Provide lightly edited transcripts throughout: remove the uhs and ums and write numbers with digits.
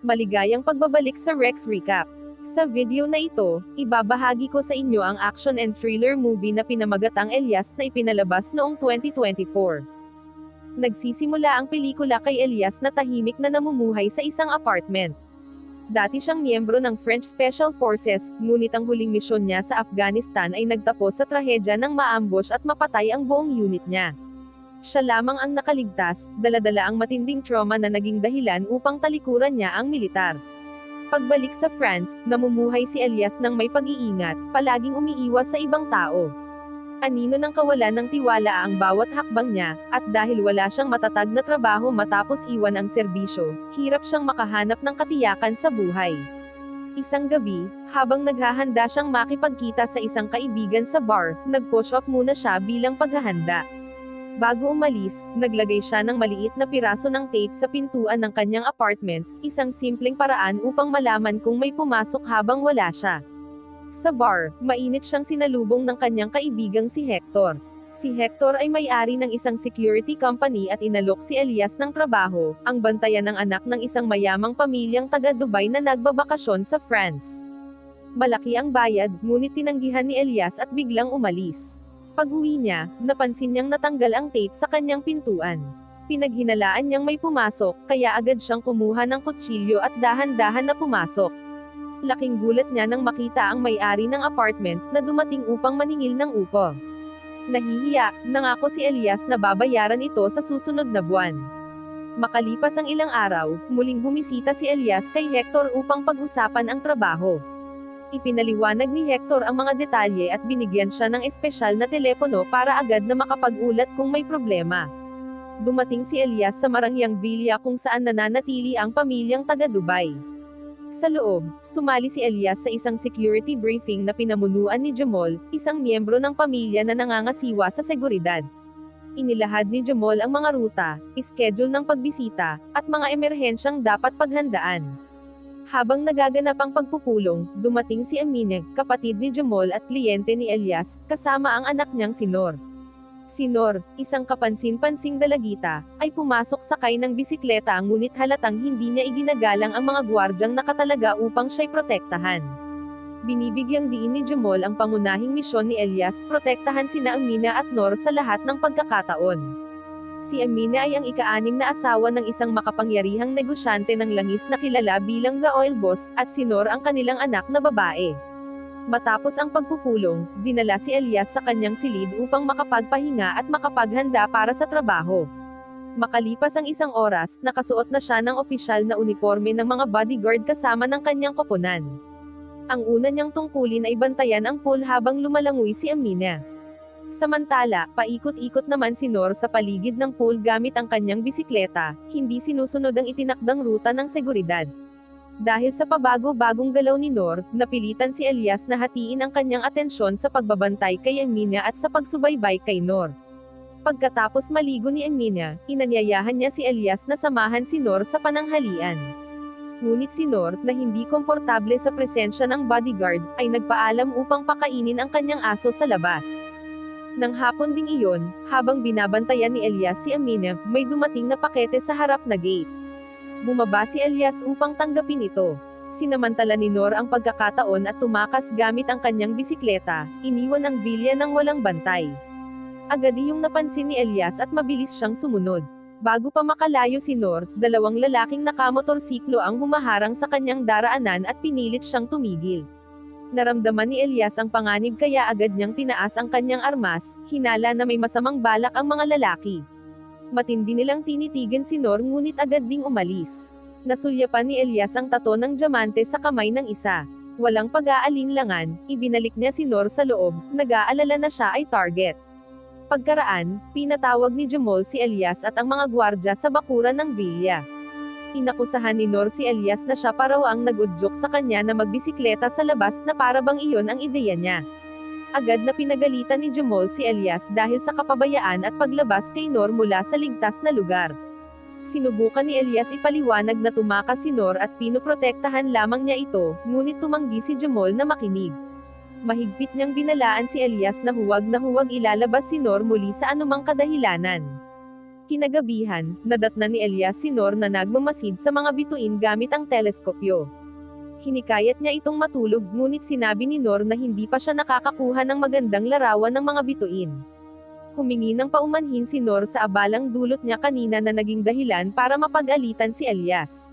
Maligayang pagbabalik sa Rex Recap. Sa video na ito, ibabahagi ko sa inyo ang action and thriller movie na pinamagatang Elias na ipinalabas noong 2024. Nagsisimula ang pelikula kay Elias na tahimik na namumuhay sa isang apartment. Dati siyang miyembro ng French Special Forces, ngunit ang huling misyon niya sa Afghanistan ay nagtapos sa trahedya ng maambush at mapatay ang buong unit niya. Siya lamang ang nakaligtas, dala-dala ang matinding trauma na naging dahilan upang talikuran niya ang militar. Pagbalik sa France, namumuhay si Elias ng may pag-iingat, palaging umiiwas sa ibang tao. Anino ng kawalan ng tiwala ang bawat hakbang niya, at dahil wala siyang matatag na trabaho matapos iwan ang serbisyo, hirap siyang makahanap ng katiyakan sa buhay. Isang gabi, habang naghahanda siyang makipagkita sa isang kaibigan sa bar, nag-push up muna siya bilang paghahanda. Bago umalis, naglagay siya ng maliit na piraso ng tape sa pintuan ng kanyang apartment, isang simpleng paraan upang malaman kung may pumasok habang wala siya. Sa bar, mainit siyang sinalubong ng kanyang kaibigang si Hector. Si Hector ay may-ari ng isang security company at inalok si Elias ng trabaho, ang bantayan ng anak ng isang mayamang pamilyang taga-Dubai na nagbabakasyon sa France. Malaki ang bayad, ngunit tinanggihan ni Elias at biglang umalis. Pag-uwi niya, napansin niyang natanggal ang tape sa kanyang pintuan. Pinaghinalaan niyang may pumasok, kaya agad siyang kumuha ng kutsilyo at dahan-dahan na pumasok. Laking gulat niya nang makita ang may-ari ng apartment na dumating upang maningil ng upo. Nahihiya, nangako si Elias na babayaran ito sa susunod na buwan. Makalipas ang ilang araw, muling bumisita si Elias kay Hector upang pag-usapan ang trabaho. Ipinaliwanag ni Hector ang mga detalye at binigyan siya ng espesyal na telepono para agad na makapag-ulat kung may problema. Dumating si Elias sa Marangyang Villa kung saan nananatili ang pamilyang taga-Dubai. Sa loob, sumali si Elias sa isang security briefing na pinamunuan ni Jamol, isang miyembro ng pamilya na nangangasiwa sa seguridad. Inilahad ni Jamol ang mga ruta, schedule ng pagbisita, at mga emerhensyang dapat paghandaan. Habang nagaganap ang pagpupulong, dumating si Amine, kapatid ni Jamol at kliyente ni Elias, kasama ang anak niyang si Nor. Si Nor, isang kapansin-pansing dalagita, ay pumasok sakay ng bisikleta ngunit halatang hindi niya iginagalang ang mga gwardyang nakatalaga upang siya'y protektahan. Binibigyang diin ni Jamol ang pangunahing misyon ni Elias, protektahan sina Amina at Nor sa lahat ng pagkakataon. Si Amina ay ang ika-6 na asawa ng isang makapangyarihang negosyante ng langis na kilala bilang The Oil Boss, at si Nor ang kanilang anak na babae. Matapos ang pagpupulong, dinala si Elias sa kanyang silid upang makapagpahinga at makapaghanda para sa trabaho. Makalipas ang isang oras, nakasuot na siya ng opisyal na uniforme ng mga bodyguard kasama ng kanyang koponan. Ang una niyang tungkulin ay bantayan ang pool habang lumalangoy si Amina. Samantala, paikot-ikot naman si Nor sa paligid ng pool gamit ang kanyang bisikleta, hindi sinusunod ang itinakdang ruta ng seguridad. Dahil sa pabago-bagong galaw ni Nor, napilitan si Elias na hatiin ang kanyang atensyon sa pagbabantay kay Amina at sa pagsubaybay kay Nor. Pagkatapos maligo ni Amina, inanyayahan niya si Elias na samahan si Nor sa pananghalian. Ngunit si Nor, na hindi komportable sa presensya ng bodyguard, ay nagpaalam upang pakainin ang kanyang aso sa labas. Nang hapon ding iyon, habang binabantayan ni Elias si Amina, may dumating na pakete sa harap na gate. Bumaba si Elias upang tanggapin ito. Sinamantala ni Nor ang pagkakataon at tumakas gamit ang kanyang bisikleta, iniwan ang villa ng walang bantay. Agad iyong napansin ni Elias at mabilis siyang sumunod. Bago pa makalayo si Nor, 2 lalaking nakamotorsiklo ang humaharang sa kanyang daraanan at pinilit siyang tumigil. Naramdaman ni Elias ang panganib kaya agad niyang tinaas ang kanyang armas, hinala na may masamang balak ang mga lalaki. Matindi nilang tinitigan si Nor ngunit agad ding umalis. Nasulyapan ni Elias ang tato ng diamante sa kamay ng isa. Walang pag-aalinlangan, ibinalik niya si Nor sa loob, nag-aalala na siya ay target. Pagkaraan, pinatawag ni Jamol si Elias at ang mga gwardya sa bakuran ng villa. Inakusahan ni Nor si Elias na siya pa raw ang nag-udyok sa kanya na magbisikleta sa labas na para bang iyon ang ideya niya. Agad na pinagalitan ni Jamol si Elias dahil sa kapabayaan at paglabas kay Nor mula sa ligtas na lugar. Sinubukan ni Elias ipaliwanag na tumakas si Nor at pinoprotektahan lamang niya ito, ngunit tumanggi si Jamol na makinig. Mahigpit niyang binalaan si Elias na huwag ilalabas si Nor muli sa anumang kadahilanan. Kinagabihan, nadatnan ni Elias si Nor na nagmamasid sa mga bituin gamit ang teleskopyo. Hinikayat niya itong matulog, ngunit sinabi ni Nor na hindi pa siya nakakakuha ng magandang larawan ng mga bituin. Humingi ng paumanhin si Nor sa abalang dulot niya kanina na naging dahilan para mapag-alitan si Elias.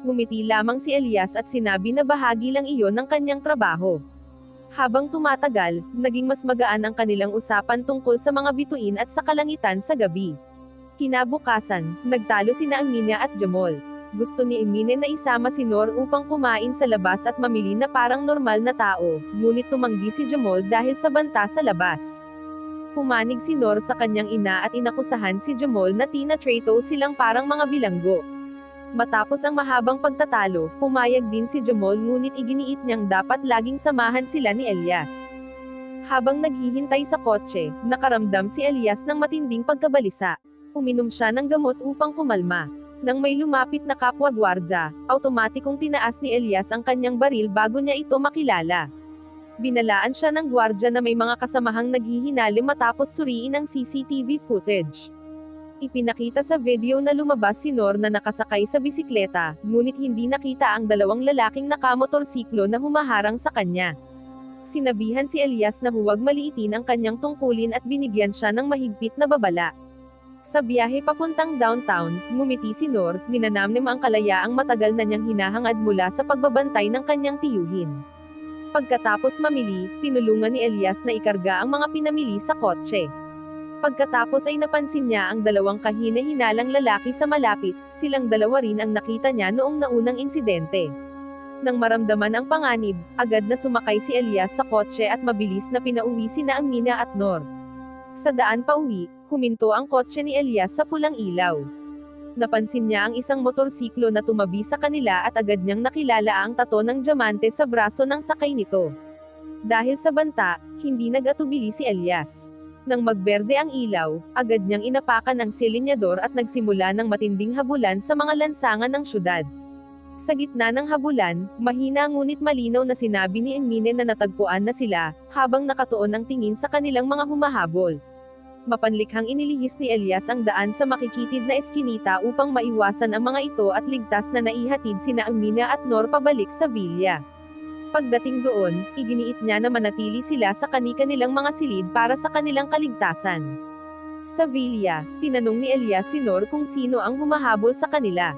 Ngumiti lamang si Elias at sinabi na bahagi lang iyon ng kanyang trabaho. Habang tumatagal, naging mas magaan ang kanilang usapan tungkol sa mga bituin at sa kalangitan sa gabi. Kinabukasan, nagtalo sina Amina at Jamol. Gusto ni Emine na isama si Nor upang kumain sa labas at mamili na parang normal na tao, ngunit tumanggi si Jamol dahil sa banta sa labas. Pumanig si Nor sa kanyang ina at inakusahan si Jamol na tina-trato silang parang mga bilanggo. Matapos ang mahabang pagtatalo, pumayag din si Jamol ngunit iginiit niyang dapat laging samahan sila ni Elias. Habang naghihintay sa kotse, nakaramdam si Elias ng matinding pagkabalisa. Uminom siya ng gamot upang kumalma. Nang may lumapit na kapwa gwardya, automatikong tinaas ni Elias ang kanyang baril bago niya ito makilala. Binalaan siya ng gwardya na may mga kasamahang naghihinalim matapos suriin ang CCTV footage. Ipinakita sa video na lumabas si Nor na nakasakay sa bisikleta, ngunit hindi nakita ang dalawang lalaking nakamotorsiklo na humaharang sa kanya. Sinabihan si Elias na huwag maliitin ang kanyang tungkulin at binigyan siya ng mahigpit na babala. Sa biyahe papuntang downtown, ngumiti si Nor, ninanamnim ang kalayaang matagal na niyang hinahangad mula sa pagbabantay ng kanyang tiyuhin. Pagkatapos mamili, tinulungan ni Elias na ikarga ang mga pinamili sa kotse. Pagkatapos ay napansin niya ang dalawang kahina-hinalang lalaki sa malapit, silang dalawa rin ang nakita niya noong naunang insidente. Nang maramdaman ang panganib, agad na sumakay si Elias sa kotse at mabilis na pinauwi sina Amina at Nor. Sa daan pauwi, huminto ang kotse ni Elias sa pulang ilaw. Napansin niya ang isang motorsiklo na tumabi sa kanila at agad niyang nakilala ang tato ng diamante sa braso ng sakay nito. Dahil sa banta, hindi nag-atubili si Elias. Nang magberde ang ilaw, agad niyang inapakan ang silinyador at nagsimula ng matinding habulan sa mga lansangan ng syudad. Sa gitna ng habulan, mahina ngunit malinaw na sinabi ni Emine na natagpuan na sila, habang nakatuon ang tingin sa kanilang mga humahabol. Mapanlikhang inilihis ni Elias ang daan sa makikitid na eskinita upang maiwasan ang mga ito at ligtas na naihatid sina Amina at Nor pabalik sa villa. Pagdating doon, iginiit niya na manatili sila sa kani-kanilang mga silid para sa kanilang kaligtasan. Sa villa, tinanong ni Elias si Nor kung sino ang humahabol sa kanila.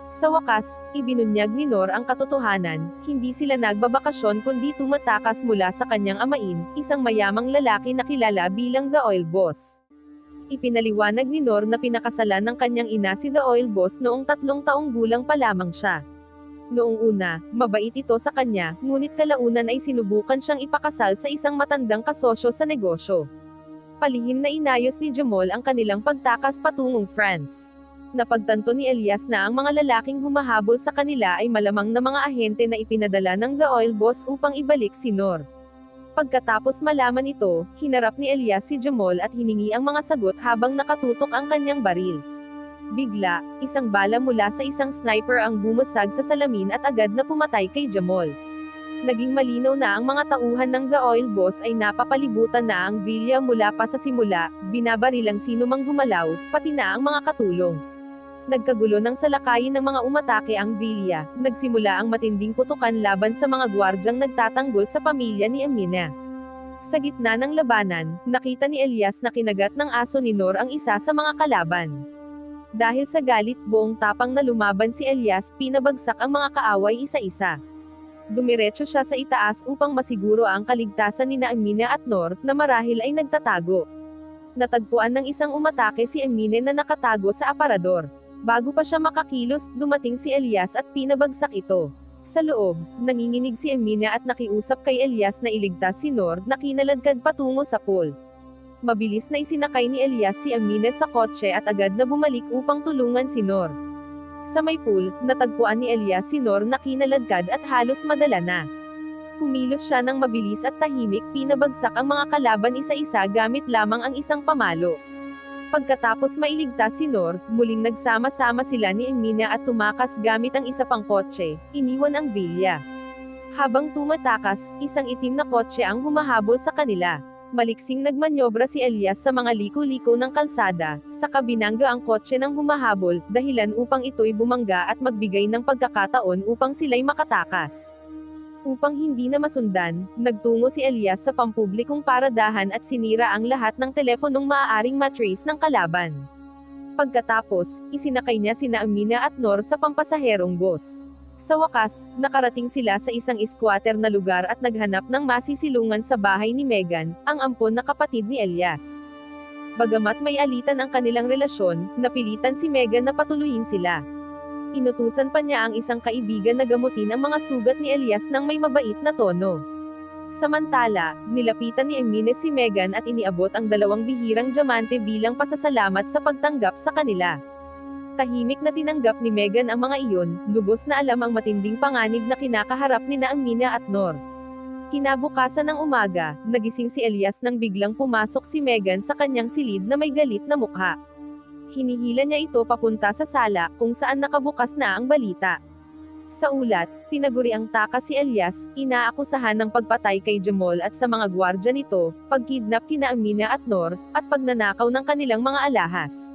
Sa wakas, ibinunyag ni Nor ang katotohanan, hindi sila nagbabakasyon kundi tumatakas mula sa kanyang amain, isang mayamang lalaki na kilala bilang The Oil Boss. Ipinaliwanag ni Nor na pinakasalan ng kanyang ina si The Oil Boss noong 3 taong gulang pa lamang siya. Noong una, mabait ito sa kanya, ngunit kalaunan ay sinubukan siyang ipakasal sa isang matandang kasosyo sa negosyo. Palihim na inayos ni Jamol ang kanilang pagtakas patungong France. Napagtanto ni Elias na ang mga lalaking humahabol sa kanila ay malamang na mga ahente na ipinadala ng The Oil Boss upang ibalik si Nor. Pagkatapos malaman ito, hinarap ni Elias si Jamol at hiningi ang mga sagot habang nakatutok ang kanyang baril. Bigla, isang bala mula sa isang sniper ang bumusag sa salamin at agad na pumatay kay Jamol. Naging malinaw na ang mga tauhan ng The Oil Boss ay napapalibutan na ang villa mula pa sa simula, binabaril ang sino mang gumalaw, pati na ang mga katulong. Nagkagulo ng salakayin ng mga umatake ang villa, nagsimula ang matinding putukan laban sa mga gwardyang nagtatanggol sa pamilya ni Amina. Sa gitna ng labanan, nakita ni Elias na kinagat ng aso ni Nor ang isa sa mga kalaban. Dahil sa galit buong tapang na lumaban si Elias, pinabagsak ang mga kaaway isa-isa. Dumiretso siya sa itaas upang masiguro ang kaligtasan ni Amina at Nor, na marahil ay nagtatago. Natagpuan ng isang umatake si Amina na nakatago sa aparador. Bago pa siya makakilos, dumating si Elias at pinabagsak ito. Sa loob, nanginginig si Amina at nakiusap kay Elias na iligtas si Nor, na kinaladkad patungo sa pool. Mabilis na isinakay ni Elias si Amina sa kotse at agad na bumalik upang tulungan si Nor. Sa may pool, natagpuan ni Elias si Nor na kinaladkad at halos madala na. Kumilos siya ng mabilis at tahimik, pinabagsak ang mga kalaban isa-isa gamit lamang ang isang pamalo. Pagkatapos mailigtas si Nor, muling nagsama-sama sila ni Amina at tumakas gamit ang isa pang kotse, iniwan ang villa. Habang tumatakas, isang itim na kotse ang humahabol sa kanila. Maliksing nagmanyobra si Elias sa mga liko-liko ng kalsada, saka binangga ang kotse ng humahabol, dahilan upang ito'y bumangga at magbigay ng pagkakataon upang sila'y makatakas. Upang hindi na masundan, nagtungo si Elias sa pampublikong paradahan at sinira ang lahat ng teleponong maaaring matrace ng kalaban. Pagkatapos, isinakay niya sina Amina at Nor sa pampasaherong bus. Sa wakas, nakarating sila sa isang squatter na lugar at naghanap ng masisilungan sa bahay ni Megan, ang ampon na kapatid ni Elias. Bagamat may alitan ang kanilang relasyon, napilitan si Megan na patuloyin sila. Inutusan pa niya ang isang kaibigan na gamutin ang mga sugat ni Elias ng may mabait na tono. Samantala, nilapitan ni Emines si Megan at iniabot ang 2 bihirang diamante bilang pasasalamat sa pagtanggap sa kanila. Tahimik na tinanggap ni Megan ang mga iyon, lubos na alam ang matinding panganib na kinakaharap ni Amina at Nor. Kinabukasan ng umaga, nagising si Elias nang biglang pumasok si Megan sa kanyang silid na may galit na mukha. Hinihila niya ito papunta sa sala, kung saan nakabukas na ang balita. Sa ulat, tinaguri ang takas si Elias, inaakusahan ng pagpatay kay Jamal at sa mga gwardya nito, pagkidnap kina Amina at Nor, at pagnanakaw ng kanilang mga alahas.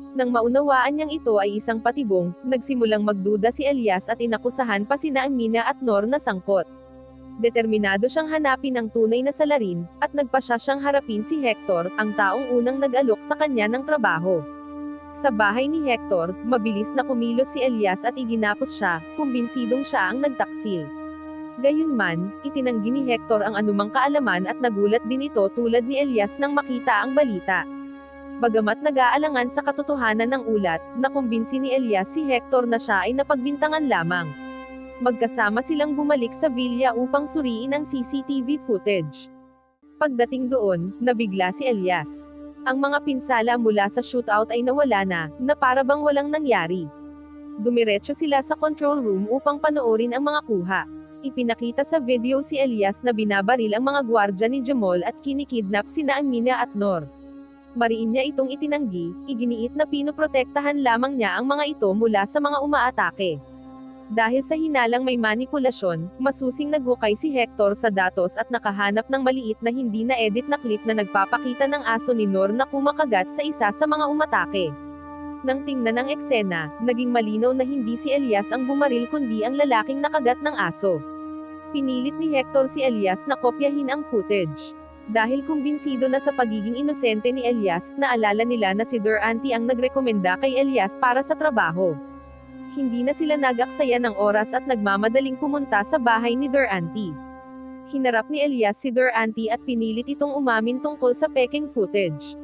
Nang maunawaan niyang ito ay isang patibong, nagsimulang magduda si Elias at inakusahan pa sina Amina at Nor na sangkot. Determinado siyang hanapin ang tunay na salarin, at nagpasya siyang harapin si Hector, ang taong unang nag-alok sa kanya ng trabaho. Sa bahay ni Hector, mabilis na kumilos si Elias at iginapos siya, kumbinsidong siya ang nagtaksil. Gayunman, itinanggi ni Hector ang anumang kaalaman at nagulat din ito tulad ni Elias nang makita ang balita. Bagamat nag-aalangan sa katotohanan ng ulat, nakumbinsi ni Elias si Hector na siya ay napagbintangan lamang. Magkasama silang bumalik sa villa upang suriin ang CCTV footage. Pagdating doon, nabigla si Elias. Ang mga pinsala mula sa shootout ay nawala na para bang walang nangyari. Dumiretso sila sa control room upang panoorin ang mga kuha. Ipinakita sa video si Elias na binabaril ang mga gwardya ni Jamal at kinikidnap sina Amina at Nor. Mariin niya itong itinanggi, iginiit na pinoprotektahan lamang niya ang mga ito mula sa mga umaatake. Dahil sa hinalang may manipulasyon, masusing naghukay si Hector sa datos at nakahanap ng maliit na hindi na-edit na clip na nagpapakita ng aso ni Nor na kumakagat sa isa sa mga umatake. Nang tingnan ang eksena, naging malinaw na hindi si Elias ang bumaril kundi ang lalaking nakagat ng aso. Pinilit ni Hector si Elias na kopyahin ang footage. Dahil kumbinsido na sa pagiging inosente ni Elias, naalala nila na si Durante ang nagrekomenda kay Elias para sa trabaho. Hindi na sila nag-aksaya ng oras at nagmamadaling pumunta sa bahay ni Durante. Hinarap ni Elias si Durante at pinilit itong umamin tungkol sa peking footage.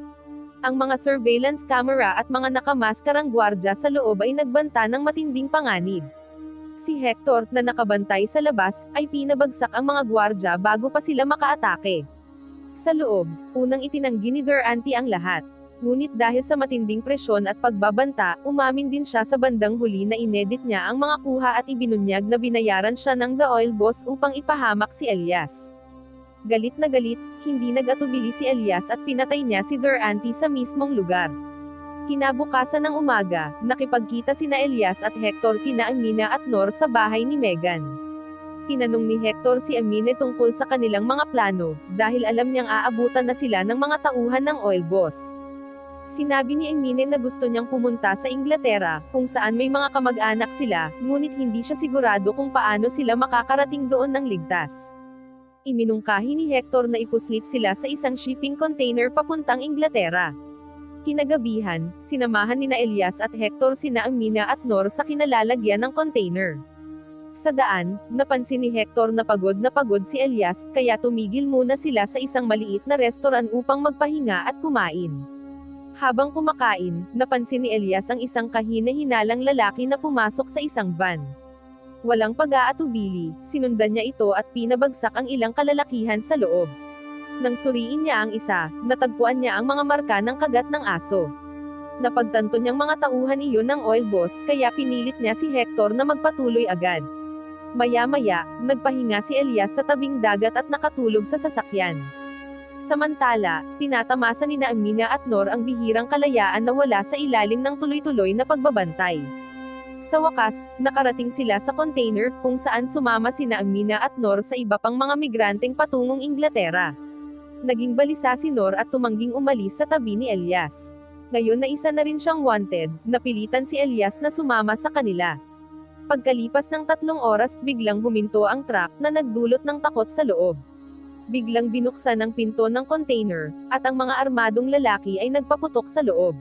Ang mga surveillance camera at mga nakamaskarang gwardya sa loob ay nagbanta ng matinding panganib. Si Hector, na nakabantay sa labas, ay pinabagsak ang mga gwardya bago pa sila makaatake. Sa loob, unang itinanggi ni Durante ang lahat. Ngunit dahil sa matinding presyon at pagbabanta, umamin din siya sa bandang huli na inedit niya ang mga kuha at ibinunyag na binayaran siya ng The Oil Boss upang ipahamak si Elias. Galit na galit, hindi nag-atubili si Elias at pinatay niya si Durante sa mismong lugar. Kinabukasan ng umaga, nakipagkita sina Elias at Hector kina Amina at Nor sa bahay ni Megan. Tinanong ni Hector si Amina tungkol sa kanilang mga plano, dahil alam niyang aabutan na sila ng mga tauhan ng oil boss. Sinabi ni Amina na gusto niyang pumunta sa Inglaterra, kung saan may mga kamag-anak sila, ngunit hindi siya sigurado kung paano sila makakarating doon ng ligtas. Iminungkahi ni Hector na ipuslit sila sa isang shipping container papuntang Inglaterra. Kinagabihan, sinamahan nina Elias at Hector sina Amina at Nor sa kinalalagyan ng container. Sa daan, napansin ni Hector na pagod si Elias, kaya tumigil muna sila sa isang maliit na restaurant upang magpahinga at kumain. Habang kumakain, napansin ni Elias ang isang kahina-hinalang lalaki na pumasok sa isang van. Walang pag-aatubili, sinundan niya ito at pinabagsak ang ilang kalalakihan sa loob. Nang suriin niya ang isa, natagpuan niya ang mga marka ng kagat ng aso. Napagtanto niyang mga tauhan iyon ng oil boss, kaya pinilit niya si Hector na magpatuloy agad. Maya-maya, nagpahinga si Elias sa tabing dagat at nakatulog sa sasakyan. Samantala, tinatamasa ni Amina at Nor ang bihirang kalayaan na wala sa ilalim ng tuloy-tuloy na pagbabantay. Sa wakas, nakarating sila sa container, kung saan sumama sina Amina at Nor sa iba pang mga migranteng patungong Inglaterra. Naging balisa si Nor at tumangging umalis sa tabi ni Elias. Ngayon na isa na rin siyang wanted, napilitan si Elias na sumama sa kanila. Pagkalipas ng 3 oras, biglang huminto ang truck na nagdulot ng takot sa loob. Biglang binuksan ang pinto ng container, at ang mga armadong lalaki ay nagpaputok sa loob.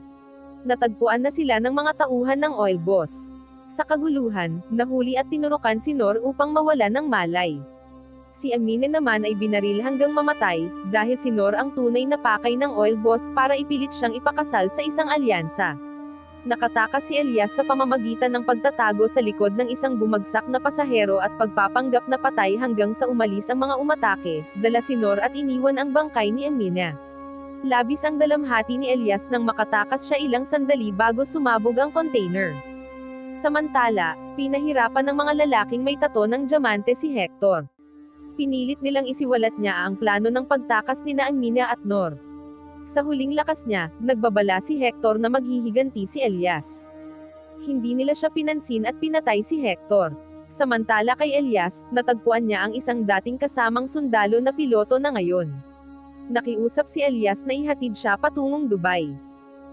Natagpuan na sila ng mga tauhan ng oil boss. Sa kaguluhan, nahuli at tinurukan si Nor upang mawala ng malay. Si Amina naman ay binaril hanggang mamatay, dahil si Nor ang tunay na pakay ng oil boss para ipilit siyang ipakasal sa isang alyansa. Nakatakas si Elias sa pamamagitan ng pagtatago sa likod ng isang bumagsak na pasahero at pagpapanggap na patay hanggang sa umalis ang mga umatake, dala si Nor at iniwan ang bangkay ni Amina. Labis ang dalamhati ni Elias nang makatakas siya ilang sandali bago sumabog ang container. Samantala, pinahirapan ng mga lalaking may tato ng diamante si Hector. Pinilit nilang isiwalat niya ang plano ng pagtakas ni Amina at Nor. Sa huling lakas niya, nagbabala si Hector na maghihiganti si Elias. Hindi nila siya pinansin at pinatay si Hector. Samantala kay Elias, natagpuan niya ang isang dating kasamang sundalo na piloto na ngayon. Nakiusap si Elias na ihatid siya patungong Dubai.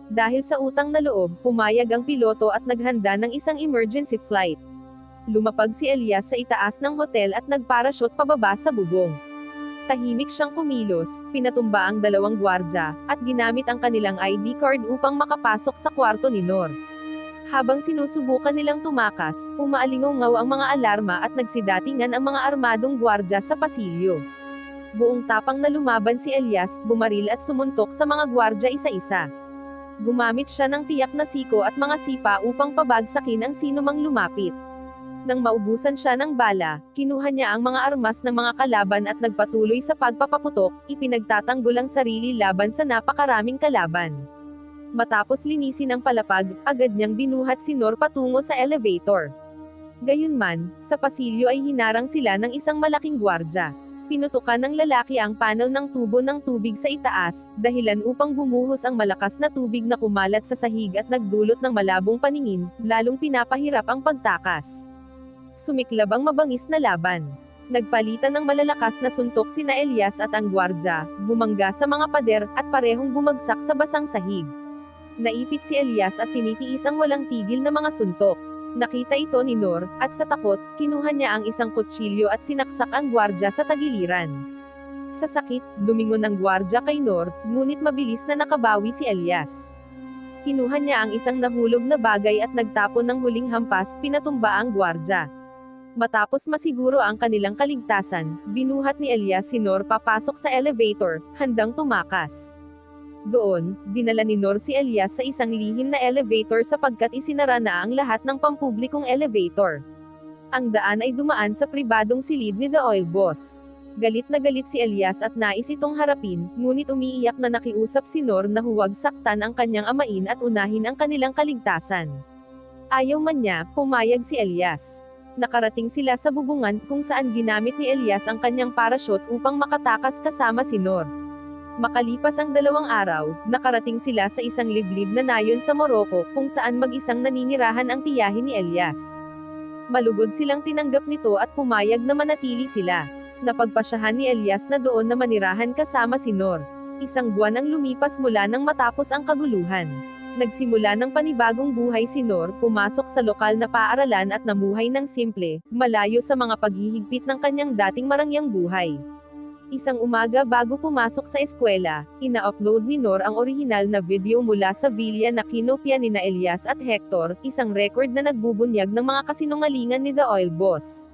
Dahil sa utang na loob, pumayag ang piloto at naghanda ng isang emergency flight. Lumapag si Elias sa itaas ng hotel at nagparachute pababa sa bubong. Tahimik siyang kumilos, pinatumba ang 2 gwardya, at ginamit ang kanilang ID card upang makapasok sa kwarto ni Nor. Habang sinusubukan nilang tumakas, umaalingaw ang mga alarma at nagsidatingan ang mga armadong gwardya sa pasilyo. Buong tapang na lumaban si Elias, bumaril at sumuntok sa mga gwardya isa-isa. Gumamit siya ng tiyak na siko at mga sipa upang pabagsakin ang sinumang lumapit. Nang maubusan siya ng bala, kinuha niya ang mga armas ng mga kalaban at nagpatuloy sa pagpapaputok, ipinagtatanggol ang sarili laban sa napakaraming kalaban. Matapos linisin ang palapag, agad niyang binuhat si Nor patungo sa elevator. Gayunman, sa pasilyo ay hinarang sila ng isang malaking gwardya. Pinutukan ng lalaki ang panel ng tubo ng tubig sa itaas, dahilan upang bumuhos ang malakas na tubig na kumalat sa sahig at nagdulot ng malabong paningin, lalong pinapahirap ang pagtakas. Sumiklab ang mabangis na laban. Nagpalitan ng malalakas na suntok sina Elias at ang gwardya, bumangga sa mga pader, at parehong bumagsak sa basang sahig. Naipit si Elias at tinitiis ang walang tigil na mga suntok. Nakita ito ni Nor, at sa takot, kinuha niya ang isang kutsilyo at sinaksak ang gwardya sa tagiliran. Sa sakit, lumingon ang gwardya kay Nor, ngunit mabilis na nakabawi si Elias. Kinuha niya ang isang nahulog na bagay at nagtapon ng huling hampas, pinatumba ang gwardya. Matapos masiguro ang kanilang kaligtasan, binuhat ni Elias si Nor papasok sa elevator, handang tumakas. Doon, dinala ni Nor si Elias sa isang lihim na elevator sapagkat isinara na ang lahat ng pampublikong elevator. Ang daan ay dumaan sa pribadong silid ni The Oil Boss. Galit na galit si Elias at nais itong harapin, ngunit umiiyak na nakiusap si Nor na huwag saktan ang kanyang amain at unahin ang kanilang kaligtasan. Ayaw man niya, pumayag si Elias. Nakarating sila sa bubungan kung saan ginamit ni Elias ang kanyang parachute upang makatakas kasama si Nor. Makalipas ang 2 araw, nakarating sila sa isang liblib na nayon sa Morocco kung saan mag-isang naninirahan ang tiyahin ni Elias. Malugod silang tinanggap nito at pumayag na manatili sila. Napagpasyahan ni Elias na doon na manirahan kasama si Nor. 1 buwan ang lumipas mula nang matapos ang kaguluhan. Nagsimula ng panibagong buhay si Nor, pumasok sa lokal na paaralan at namuhay ng simple, malayo sa mga paghihigpit ng kanyang dating marangyang buhay. Isang umaga bago pumasok sa eskwela, ina-upload ni Nor ang orihinal na video mula sa villa na kinopya nina Elias at Hector, isang record na nagbubunyag ng mga kasinungalingan ni The Oil Boss.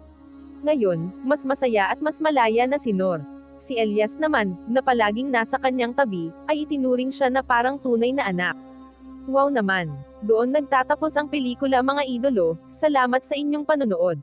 Ngayon, mas masaya at mas malaya na si Nor. Si Elias naman, na palaging nasa kanyang tabi, ay itinuring siya na parang tunay na anak. Wow naman! Doon nagtatapos ang pelikula mga idolo, salamat sa inyong panonood.